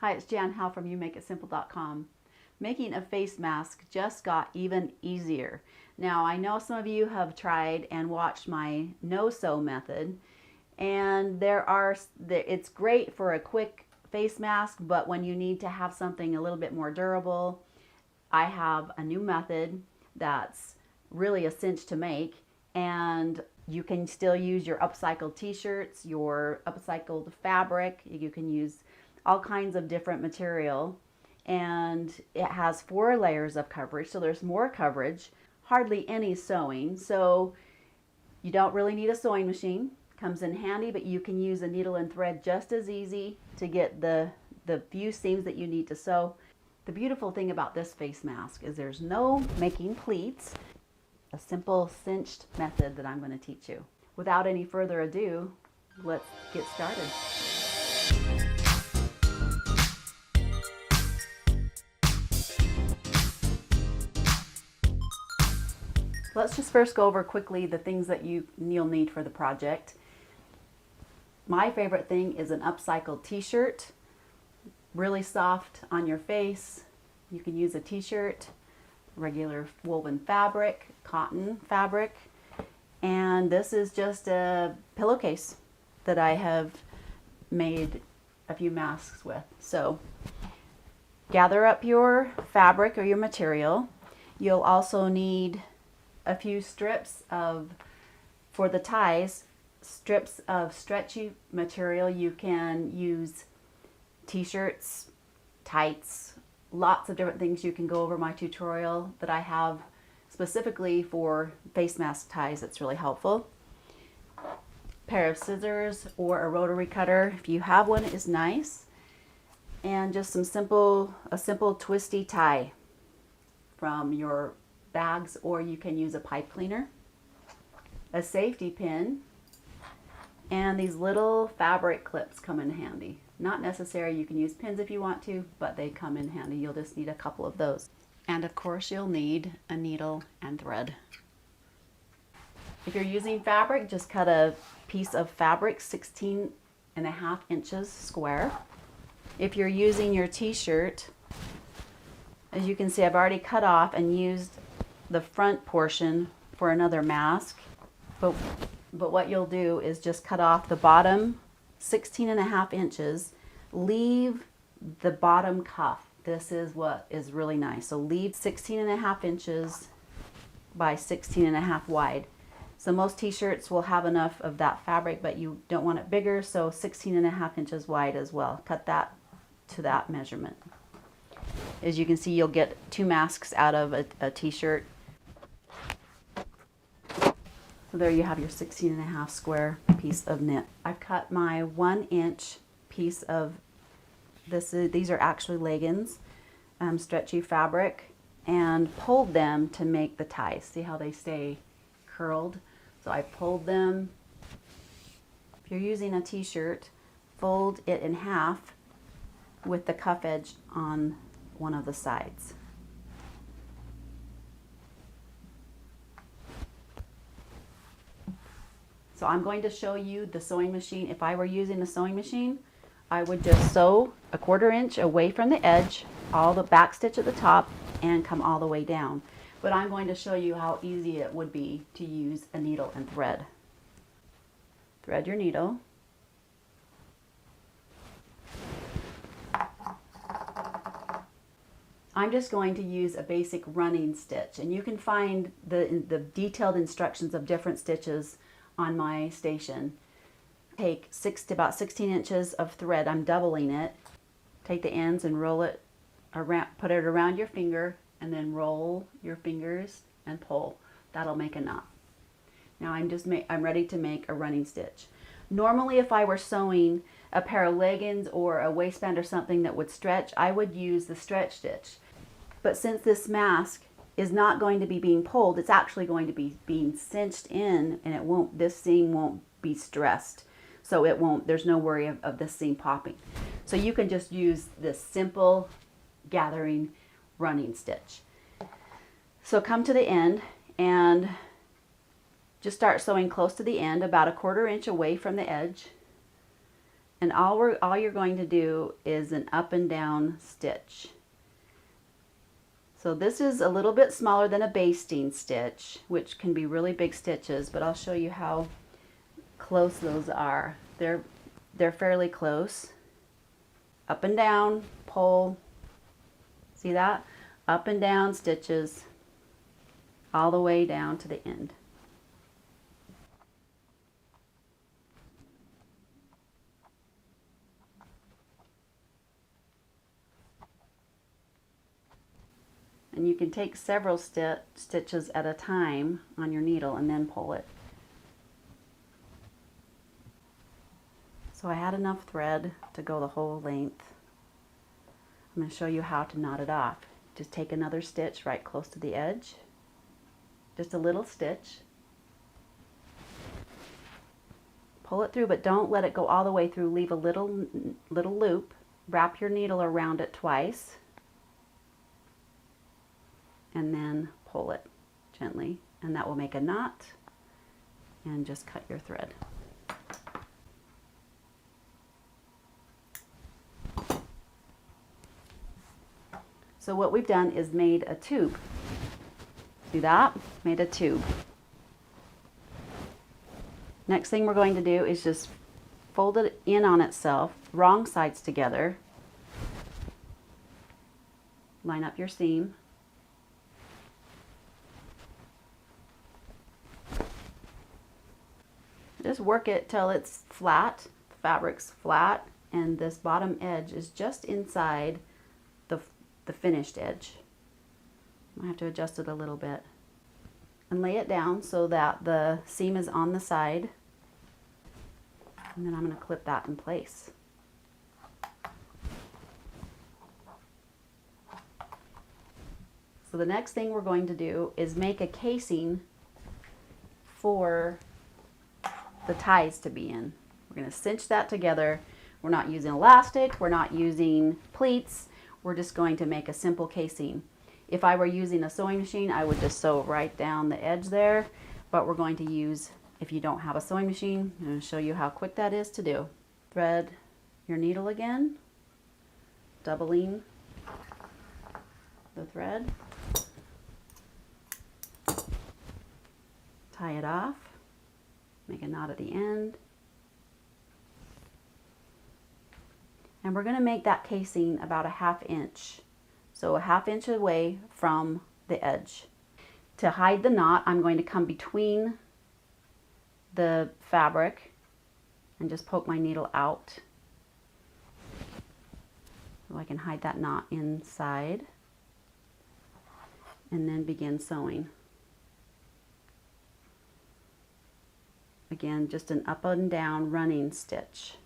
Hi, it's Jan Howell from YouMakeItSimple.com. Making a face mask just got even easier. Now, I know some of you have tried and watched my no-sew method, and it's great for a quick face mask, but when you need to have something a little bit more durable, I have a new method that's really a cinch to make, and you can still use your upcycled t-shirts, your upcycled fabric. You can use all kinds of different material, and it has 4 layers of coverage, so there's more coverage, hardly any sewing, so you don't really need a sewing machine. Comes in handy, but you can use a needle and thread just as easy to get the few seams that you need to sew. The beautiful thing about this face mask is there's no making pleats, a simple cinched method that I'm going to teach you. Without any further ado, let's get started. Let's just first go over quickly the things that you'll need for the project. My favorite thing is an upcycled t-shirt, really soft on your face. You can use a t-shirt, regular woven fabric, cotton fabric, and this is just a pillowcase that I have made a few masks with. So gather up your fabric or your material. You'll also need a few strips for the ties, strips of stretchy material. You can use t-shirts, tights, lots of different things. You can go over my tutorial that I have specifically for face mask ties. It's really helpful. Pair of scissors or a rotary cutter, if you have one, is nice. And just a simple twisty tie from your bags, or you can use a pipe cleaner, a safety pin, and these little fabric clips come in handy. Not necessary, you can use pins if you want to, but they come in handy. You'll just need a couple of those. And of course you'll need a needle and thread. If you're using fabric, just cut a piece of fabric 16.5 inches square. If you're using your t-shirt, as you can see, I've already cut off and used the front portion for another mask, but what you'll do is just cut off the bottom 16.5 inches, leave the bottom cuff. This is what is really nice. So leave 16.5 inches by 16.5 wide. So most t-shirts will have enough of that fabric, but you don't want it bigger, so 16.5 inches wide as well. Cut that to that measurement. As you can see, you'll get 2 masks out of a t-shirt. So there you have your 16.5 square piece of knit. I've cut my 1 inch piece of these are actually leggings, stretchy fabric, and pulled them to make the ties. See how they stay curled? So I pulled them. If you're using a t-shirt, fold it in half with the cuff edge on one of the sides. So I'm going to show you the sewing machine. If I were using a sewing machine, I would just sew a 1/4 inch away from the edge, all the back stitch at the top, and come all the way down. But I'm going to show you how easy it would be to use a needle and thread. Thread your needle. I'm just going to use a basic running stitch, and you can find the detailed instructions of different stitches on my station. Take about 16 inches of thread. I'm doubling it. Take the ends and roll it around, put it around your finger, and then roll your fingers and pull. That'll make a knot. Now I'm ready to make a running stitch. Normally, if I were sewing a pair of leggings or a waistband or something that would stretch, I would use the stretch stitch. But since this mask is not going to be being pulled, it's actually going to be being cinched in, and this seam won't be stressed. So there's no worry of this seam popping. So you can just use this simple gathering running stitch. So come to the end and just start sewing close to the end, about a 1/4 inch away from the edge. And all you're going to do is an up and down stitch. So this is a little bit smaller than a basting stitch, which can be really big stitches, but I'll show you how close those are. They're fairly close. Up and down, pull. See that? Up and down stitches all the way down to the end. And you can take several stitches at a time on your needle and then pull it. So I had enough thread to go the whole length. I'm going to show you how to knot it off. Just take another stitch right close to the edge. Just a little stitch. Pull it through, but don't let it go all the way through. Leave a little loop. Wrap your needle around it twice. And then pull it gently. And that will make a knot. And just cut your thread. So what we've done is made a tube. See that? Made a tube. Next thing we're going to do is just fold it in on itself, wrong sides together. Line up your seam. Just work it till it's flat, the fabric's flat, and this bottom edge is just inside the finished edge. I have to adjust it a little bit. And lay it down so that the seam is on the side. And then I'm going to clip that in place. So the next thing we're going to do is make a casing for the ties to be in. We're going to cinch that together. We're not using elastic, we're not using pleats, we're just going to make a simple casing. If I were using a sewing machine, I would just sew right down the edge there, but we're going to use, if you don't have a sewing machine, I'm going to show you how quick that is to do. Thread your needle again, doubling the thread, tie it off, make a knot at the end, and we're going to make that casing about a 1/2 inch. So a 1/2 inch away from the edge. To hide the knot, I'm going to come between the fabric and just poke my needle out so I can hide that knot inside, and then begin sewing. Again, just an up and down running stitch.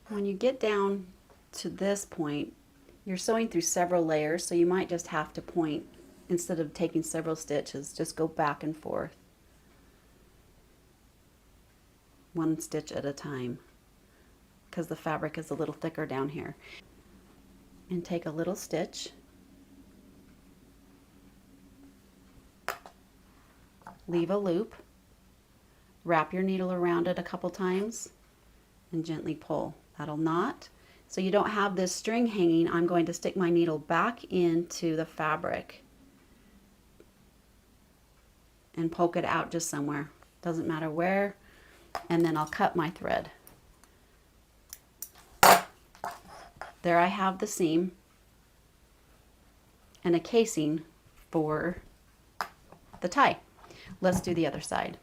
When you get down to this point, you're sewing through several layers, so you might just have to point, instead of taking several stitches, just go back and forth, one stitch at a time, because the fabric is a little thicker down here. And take a little stitch, leave a loop, wrap your needle around it a couple times, and gently pull. That'll knot. So you don't have this string hanging, I'm going to stick my needle back into the fabric and poke it out just somewhere. Doesn't matter where. And then I'll cut my thread. There I have the seam and a casing for the tie. Let's do the other side.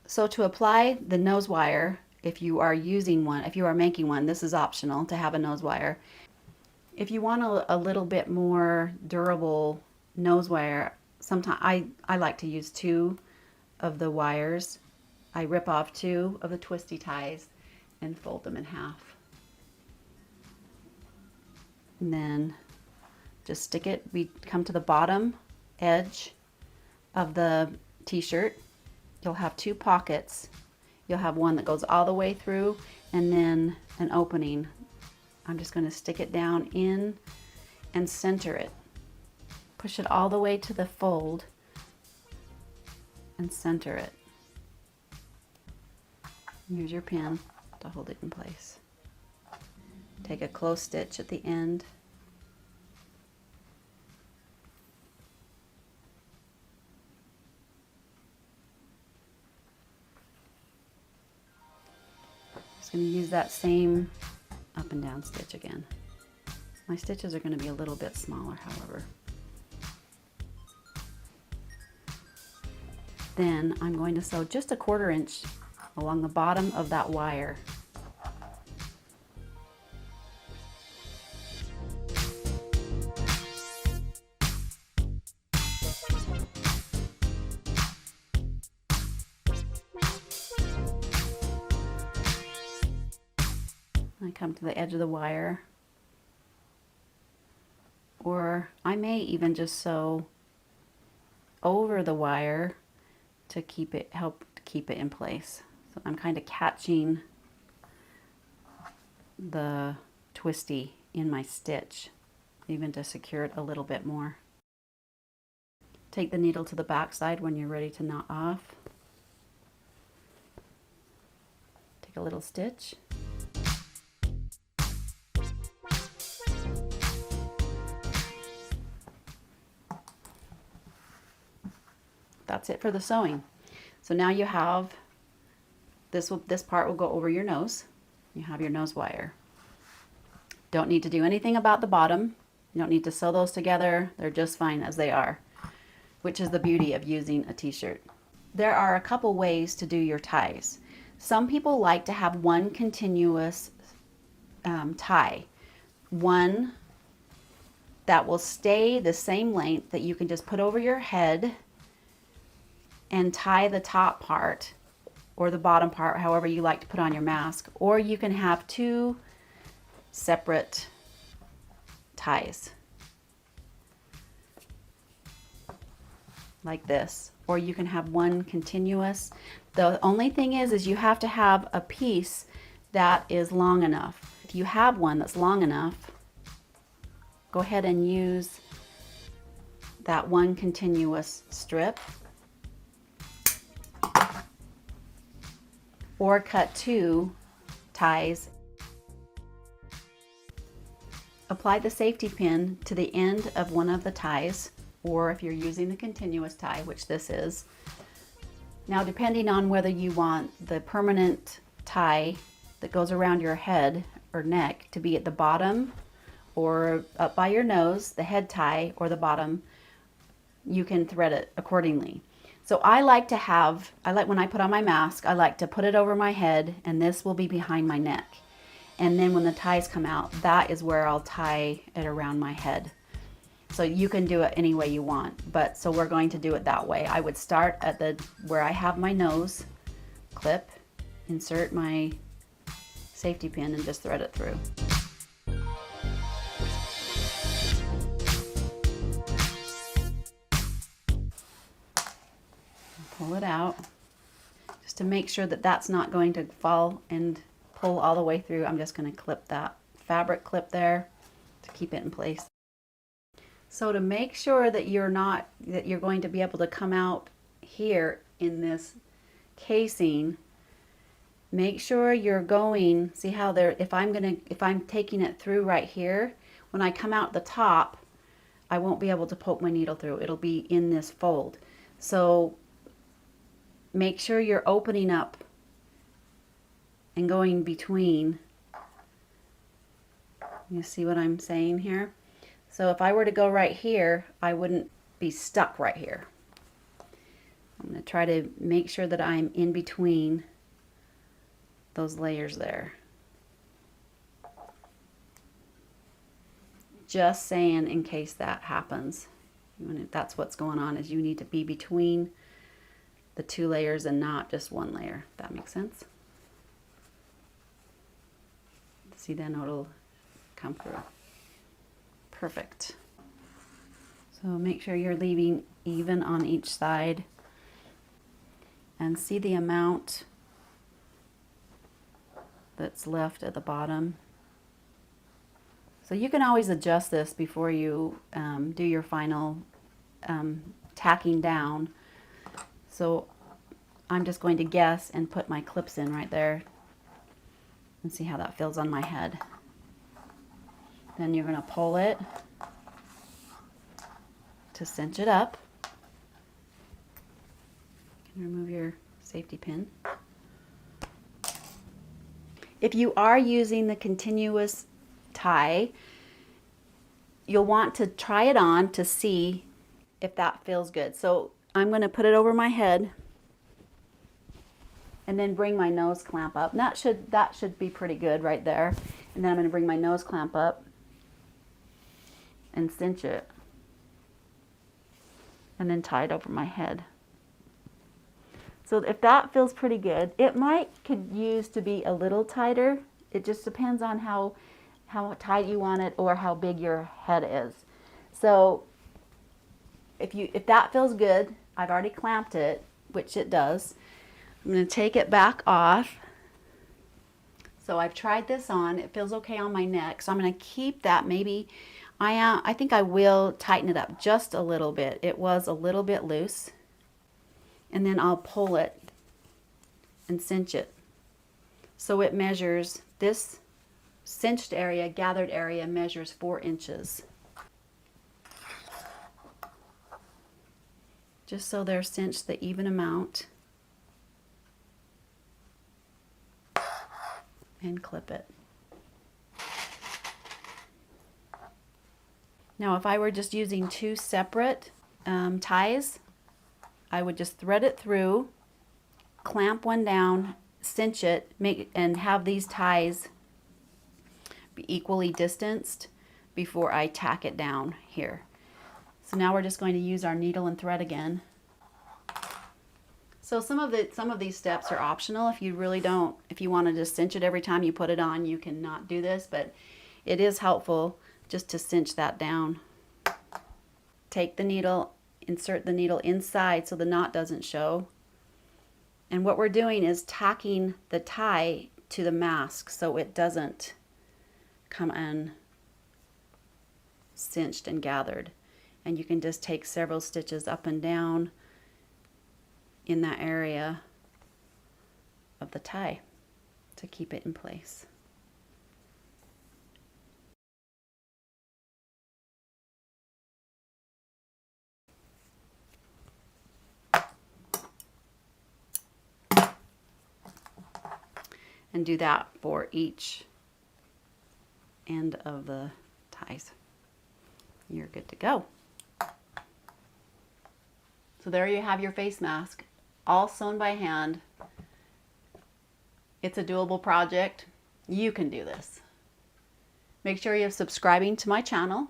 So to apply the nose wire, if you are using one, if you are making one, this is optional to have a nose wire. If you want a little bit more durable nose wire, sometimes I like to use 2 of the wires. I rip off 2 of the twisty ties and fold them in half. And then just stick it, we come to the bottom edge of the t-shirt, you'll have two pockets. You'll have one that goes all the way through and then an opening. I'm just going to stick it down in and center it. Push it all the way to the fold and center it. Use your pin to hold it in place. Take a close stitch at the end. Just going to use that same up and down stitch again. My stitches are going to be a little bit smaller, however. Then I'm going to sew just a 1/4 inch along the bottom of that wire. I come to the edge of the wire, or I may even just sew over the wire to help keep it in place. So I'm kind of catching the twisty in my stitch, even to secure it a little bit more. Take the needle to the back side when you're ready to knot off. Take a little stitch. That's it for the sewing. So now you have this part will go over your nose. You have your nose wire. Don't need to do anything about the bottom. You don't need to sew those together. They're just fine as they are, which is the beauty of using a t-shirt. There are a couple ways to do your ties. Some people like to have one continuous tie, one that will stay the same length that you can just put over your head and tie the top part or the bottom part, however you like to put on your mask. Or you can have two separate ties like this, or you can have one continuous. The only thing is you have to have a piece that is long enough. If you have one that's long enough, go ahead and use that one continuous strip, or cut two ties. Apply the safety pin to the end of one of the ties, or if you're using the continuous tie, which this is. Now, depending on whether you want the permanent tie that goes around your head or neck to be at the bottom or up by your nose, the head tie, or the bottom, you can thread it accordingly. So I like when I put on my mask, I like to put it over my head, and this will be behind my neck. And then when the ties come out, that is where I'll tie it around my head. So you can do it any way you want, but so we're going to do it that way. I would start at where I have my nose clip, insert my safety pin, and just thread it through. Pull it out just to make sure that that's not going to fall and pull all the way through. I'm just going to clip that fabric clip there to keep it in place. So to make sure that you're going to be able to come out here in this casing, make sure you're going, see how there, if I'm taking it through right here, when I come out the top, I won't be able to poke my needle through. It'll be in this fold. So make sure you're opening up and going between. You see what I'm saying here? So if I were to go right here, I wouldn't be stuck right here. I'm going to try to make sure that I'm in between those layers there. Just saying, in case that happens. That's what's going on, is you need to be between the two layers and not just one layer. If that makes sense? See, then it'll come through. Perfect. So make sure you're leaving even on each side. And see the amount that's left at the bottom. So you can always adjust this before you do your final tacking down. So I'm just going to guess and put my clips in right there and see how that feels on my head. Then you're going to pull it to cinch it up. You can remove your safety pin. If you are using the continuous tie, you'll want to try it on to see if that feels good. So I'm going to put it over my head and then bring my nose clamp up. And that should be pretty good right there. And then I'm going to bring my nose clamp up and cinch it and then tie it over my head. So if that feels pretty good, it could use to be a little tighter. It just depends on how tight you want it or how big your head is. So if that feels good, I've already clamped it, which it does. I'm going to take it back off. So I've tried this on. It feels okay on my neck. So I'm going to keep that. Maybe I think I will tighten it up just a little bit. It was a little bit loose. And then I'll pull it and cinch it. So it measures, this cinched area, gathered area measures 4 inches. Just so they're cinched the even amount. And clip it. Now if I were just using 2 separate ties, I would just thread it through, clamp one down, cinch it, and have these ties be equally distanced before I tack it down here. So now we're just going to use our needle and thread again. So some of these steps are optional. If you really don't, if you want to just cinch it every time you put it on, you can not do this, but it is helpful just to cinch that down. Take the needle, insert the needle inside so the knot doesn't show. And what we're doing is tacking the tie to the mask so it doesn't come in cinched and gathered. And you can just take several stitches up and down in that area of the tie to keep it in place. And do that for each end of the ties. You're good to go. So there you have your face mask, all sewn by hand. It's a doable project. You can do this. Make sure you're subscribing to my channel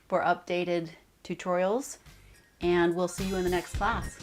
for updated tutorials, and we'll see you in the next class.